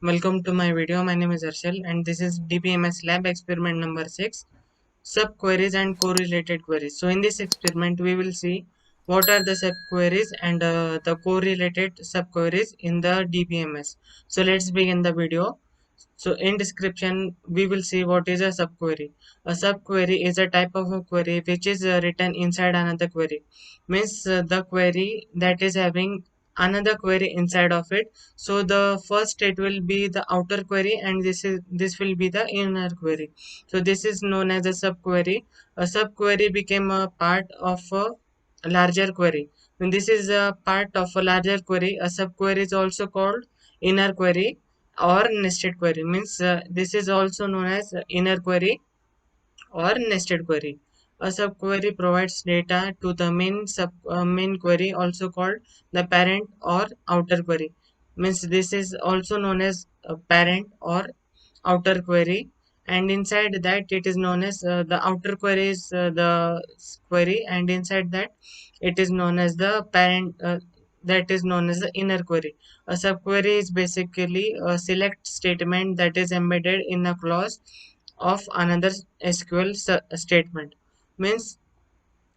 Welcome to my video. My name is Arshal and this is DBMS lab experiment number 6, subqueries and correlated queries. So in this experiment we will see what are the subqueries and the correlated subqueries in the DBMS. So let's begin the video. So in description we will see what is a subquery. A subquery is a type of a query which is written inside another query. Means the query that is having another query inside of it. So the first state will be the outer query and this will be the inner query. So this is known as a subquery. A subquery became a part of a larger query. When this is a part of a larger query, a subquery is also called inner query or nested query. Means this is also known as inner query or nested query. A subquery provides data to the main query, also called the parent or outer query. Means this is also known as a parent or outer query, and inside that it is known as the outer query is the query, and inside that it is known as the parent. That is known as the inner query. A subquery is basically a select statement that is embedded in a clause of another SQL statement. Means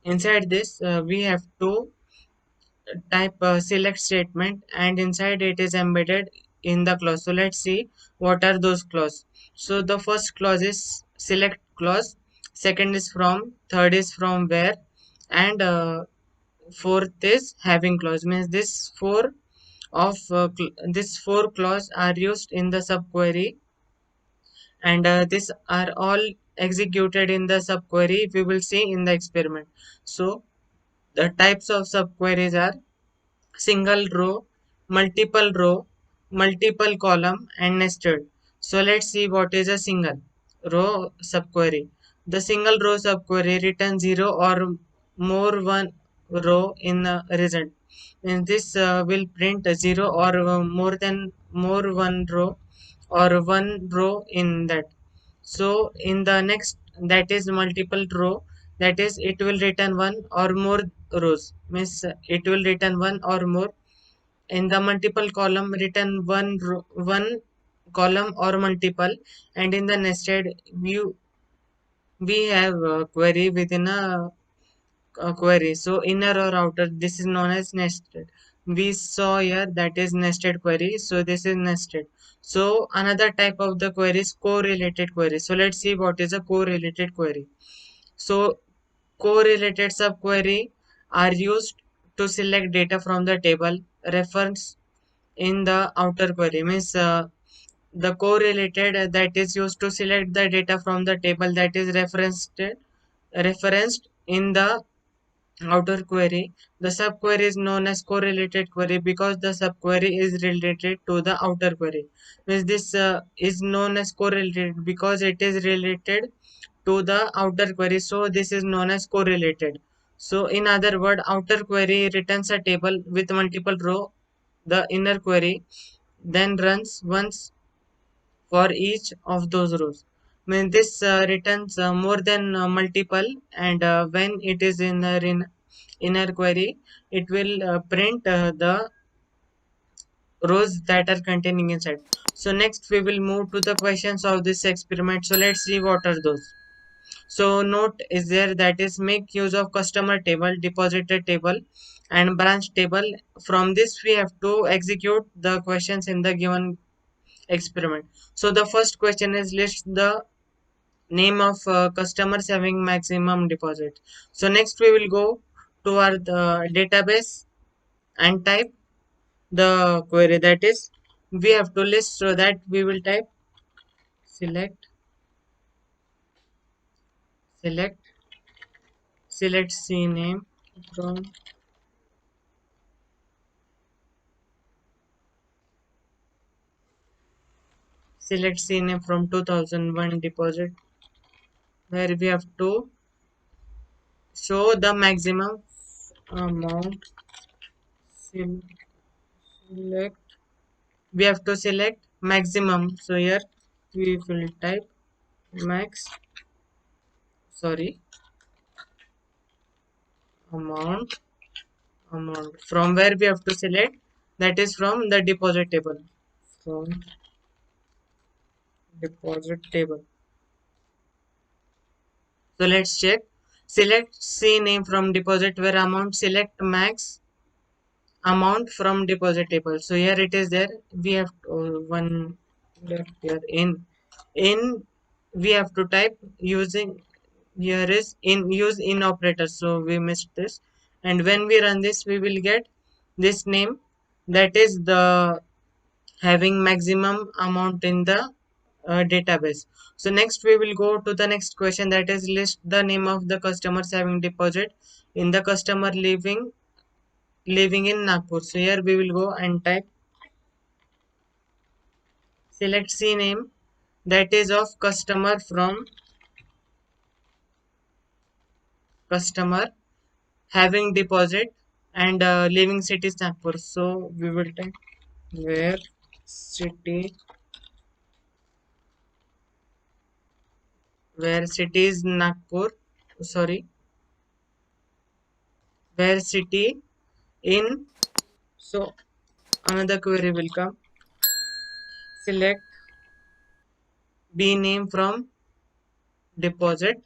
inside this we have to type select statement and inside it is embedded in the clause. So let's see what are those clause. So the first clause is select clause, second is from, third is from where, and fourth is having clause. Means this four clause are used in the subquery, and these are all executed in the subquery we will see in the experiment. So the types of subqueries are single row, multiple column, and nested. So let's see what is a single row subquery. The single row subquery returns zero or more one row in the result. And this will print a zero or more one row or one row in that. So in the next, that is multiple row, that is it will return one or more rows. Means it will return one or more. In the multiple column, return one column or multiple, and in the nested view we have a query within a query. So inner or outer, this is known as nested. We saw here that is nested query, so this is nested. So another type of the query is correlated query. So let's see what is a correlated query. So correlated subquery are used to select data from the table reference in the outer query. Means the correlated that is used to select the data from the table that is referenced in the outer query. The subquery is known as correlated query because the subquery is related to the outer query. Means this is known as correlated because it is related to the outer query. So this is known as correlated. So in other word, outer query returns a table with multiple row. The inner query then runs once for each of those rows. Mean this returns more than multiple, and when it is in the inner query, it will print the rows that are containing inside. So next we will move to the questions of this experiment. So let's see what are those. So note is there, that is make use of customer table, depositor table, and branch table. From this we have to execute the questions in the given experiment. So the first question is list the name of customers having maximum deposit. So next we will go to our database and type the query, that is we have to list. So that we will type select select select C name from select C name from 2001 deposit, where we have to show the maximum amount. Select, we have to select maximum. So here we will type max, sorry, amount from where we have to select, that is from the deposit table, from deposit table. So let's check. Select C name from deposit where amount. Select max amount from deposit table. So here it is there. We have one left here in we have to type using here is in use in operator. So we missed this, and when we run this, we will get this name, that is the having maximum amount in the database. So next we will go to the next question, that is list the name of the customers having deposit in the customer living in Nagpur. So here we will go and type select C name, that is of customer from customer having deposit and living city is Nagpur. So we will type where city city is Nagpur, sorry, where city in. So another query will come, select B name from deposit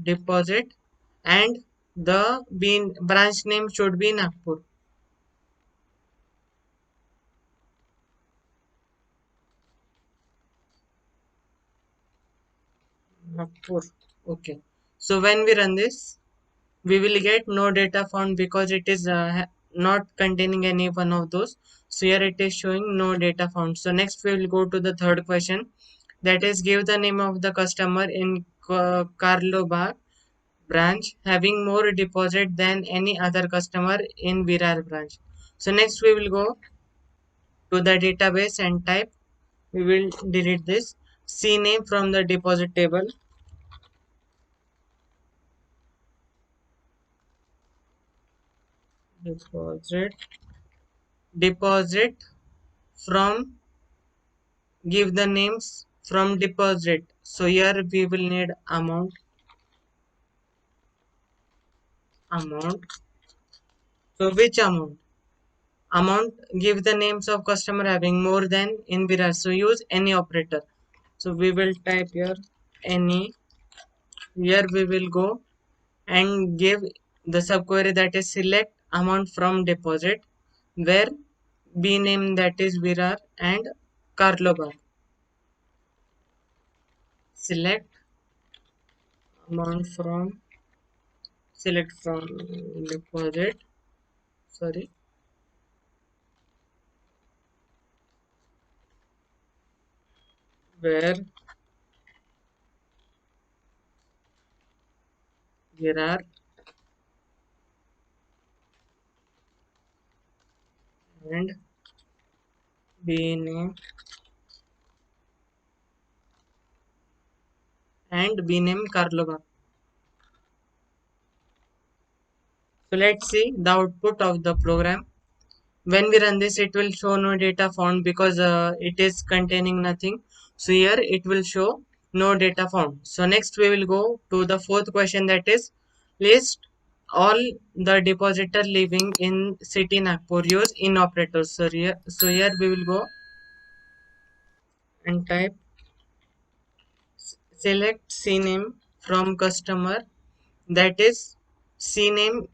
deposit and the branch name should be Nagpur. Nagpur. Okay. So when we run this, we will get no data found because it is not containing any one of those. So here it is showing no data found. So next we will go to the third question, that is give the name of the customer in Karlobagh branch having more deposit than any other customer in Virar branch. So next we will go to the database and type, we will delete this C name from the deposit table, deposit from, give the names from deposit. So here we will need amount. So which amount, give the names of customer having more than in Virar. So use any operator. So we will type here any. Here we will go and give the subquery, that is select amount from deposit where B name, that is Virar and Karlobagh. Select amount from, select from deposit, sorry, where Virar and B name Karlobagh. So let's see the output of the program. When we run this, it will show no data found because it is containing nothing. So here it will show no data found. So next we will go to the fourth question, that is list all the depositor living in city Nagpur use in operators. So here we will go and type select CNAME from customer, that is CNAME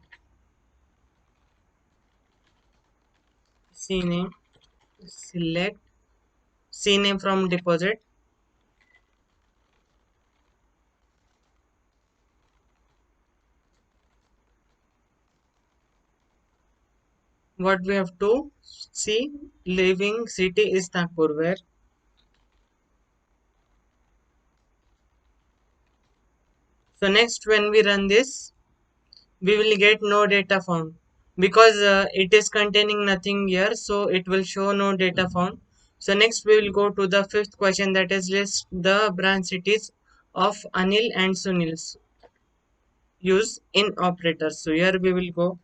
CNAME select CNAME from deposit. What we have to see, living city is Nagpur where. So next when we run this, we will get no data found because it is containing nothing here, so it will show no data found. So next we will go to the fifth question, that is list the branch cities of Anil and Sunil's use in operators. So here we will go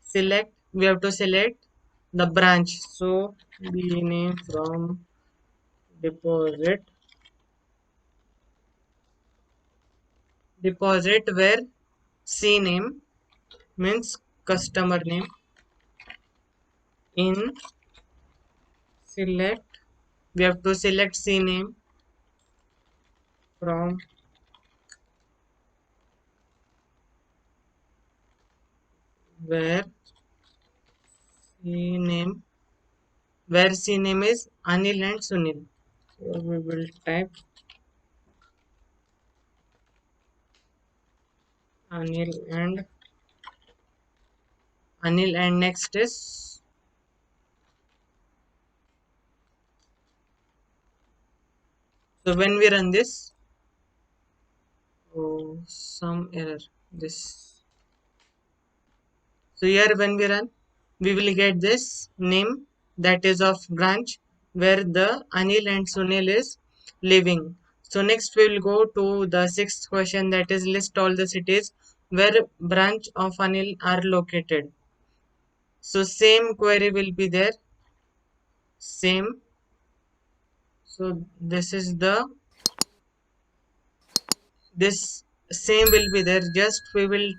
select, we have to select the branch. So we name from deposit where C name means customer name in select. We have to select C name from where C name is Anil and Sunil. So we will type Anil and next is, so when we run this, oh, some error. This, so here when we run, we will get this name that is of branch where the Anil and Sunil is living. So next we will go to the sixth question, that is list all the cities where branch of Anil are located. So same query will be there, same. So this same will be there, just we will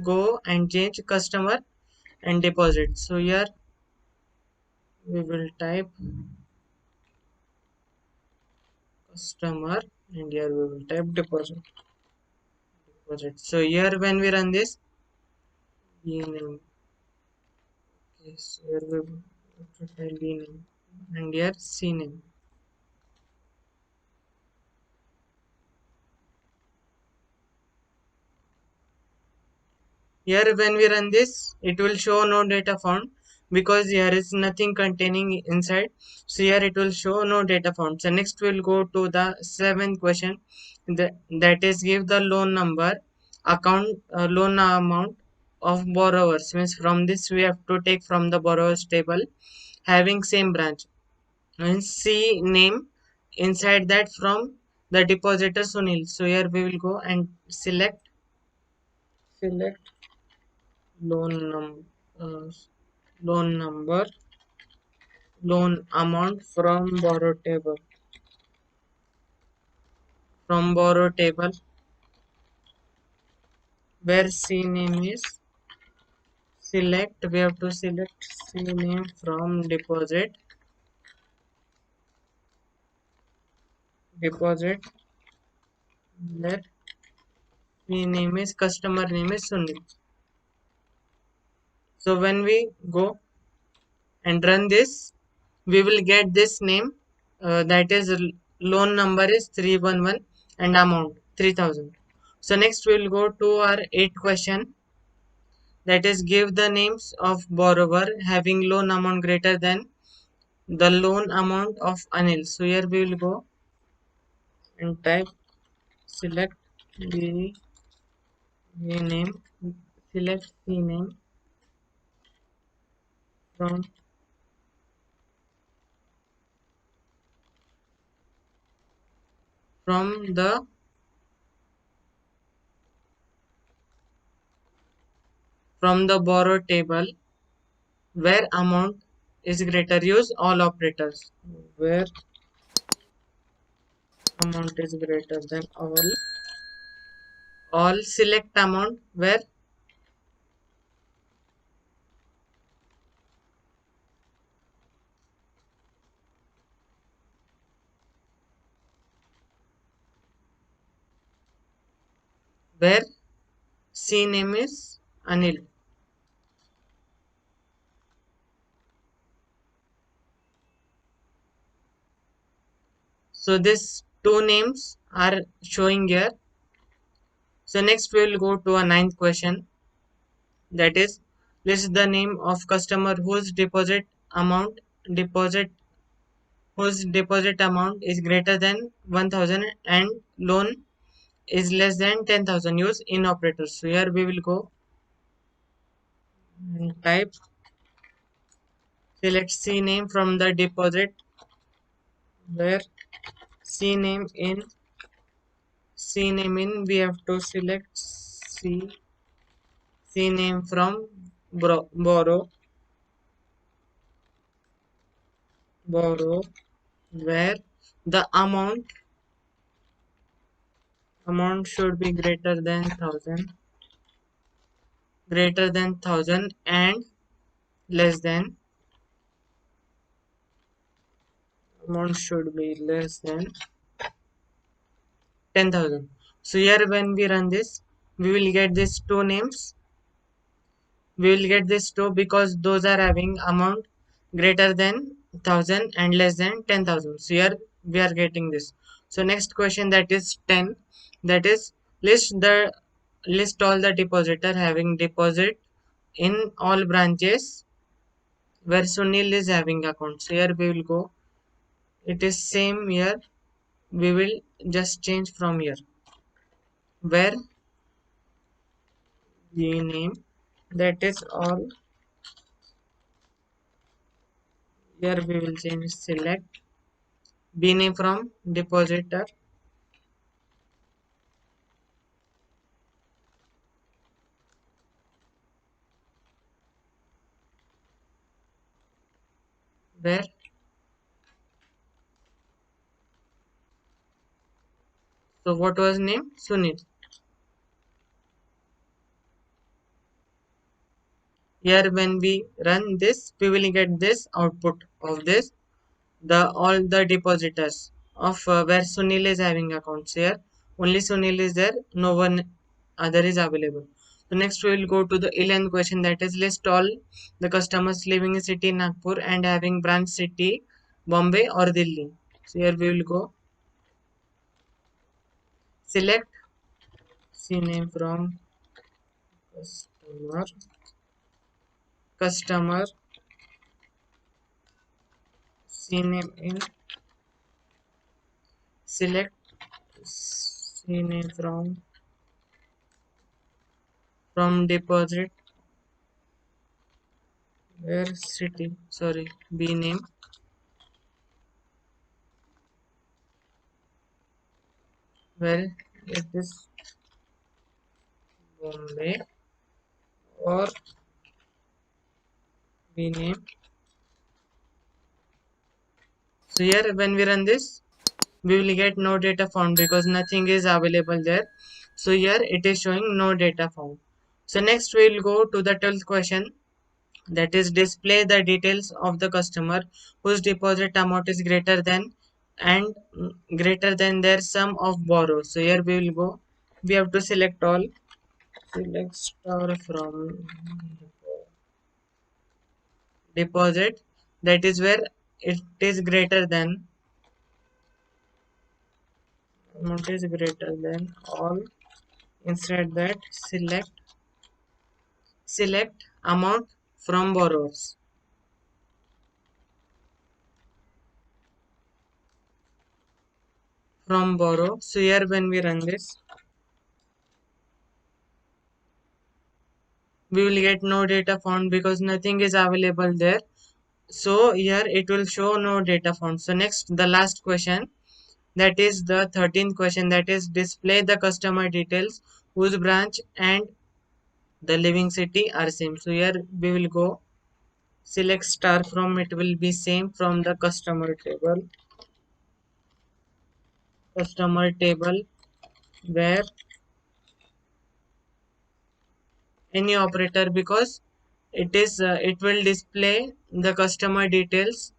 go and change customer and deposit. So here we will type customer and here we will type deposit. So here when we run this, name, yes, here we will type name and here C name. Here when we run this, it will show no data found because here is nothing containing inside. So here it will show no data found. So next we'll go to the seventh question, that is give the loan number, account, loan amount of borrowers. Means from this we have to take from the borrowers table having same branch. And C name inside that from the depositor Sunil. So here we will go and select loan num uh, loan number, loan amount from borrow table where C name is select. We have to select C name from deposit where C name is customer name is Sunil. So when we go and run this, we will get this name, that is loan number is 311 and amount 3000. So next we will go to our 8th question, that is give the names of borrower having loan amount greater than the loan amount of Anil. So here we will go and type select the name, select the name from the borrow table where amount is greater. Use all operators where amount is greater than all select amount where C name is Anil. So these two names are showing here. So next we will go to a ninth question, that is list the name of customer deposit whose deposit amount is greater than 1000 and loan is less than 10,000. Use in operators. So here we will go and type select C name from the deposit where C name in we have to select C name from borrow where the amount should be greater than 1000 greater than 1000 and less than, amount should be less than 10,000. So here when we run this, we will get these two names. We will get these two because those are having amount greater than 1000 and less than 10,000. So here we are getting this. So next question, that is 10. That is, list all the depositor having deposit in all branches where Sunil is having account. So here we will go. It is same here. We will just change from here where the name, that is all. Here we will change select B name from depositor, where, so what was name? Sunil. Here when we run this, we will get this output of this, the all the depositors of where Sunil is having accounts. Here only Sunil is there, no one other is available. So next we will go to the 11th question, that is list all the customers living in city Nagpur and having branch city Bombay or Delhi. So here we will go select C name from customer C name in select C name from deposit where city, sorry, B name where it is Bombay or B name. So here when we run this, we will get no data found because nothing is available there. So here it is showing no data found. So next we will go to the 12th question, that is display the details of the customer whose deposit amount is greater than and greater than their sum of borrow. So here we will go, we have to select all, select star from deposit, that is where it is greater than, amount is greater than all. Instead that select amount from borrowers, from borrow. So here when we run this, we will get no data found because nothing is available there. So here it will show no data found. So next the last question, that is the 13th question, that is display the customer details whose branch and the living city are same. So here we will go select star from, it will be same from the customer table where any operator, because it will display the customer details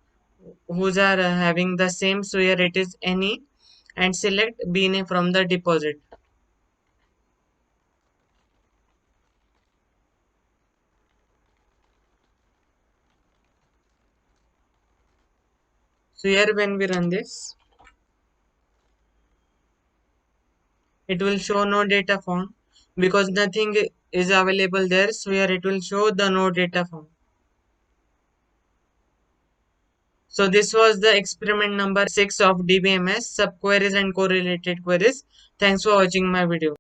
whose are having the same. So here it is any, and select B name from the deposit. So here when we run this, it will show no data found because nothing is available there. So here it will show the no data found. So this was the experiment number 6 of DBMS, subqueries and correlated queries. Thanks for watching my video.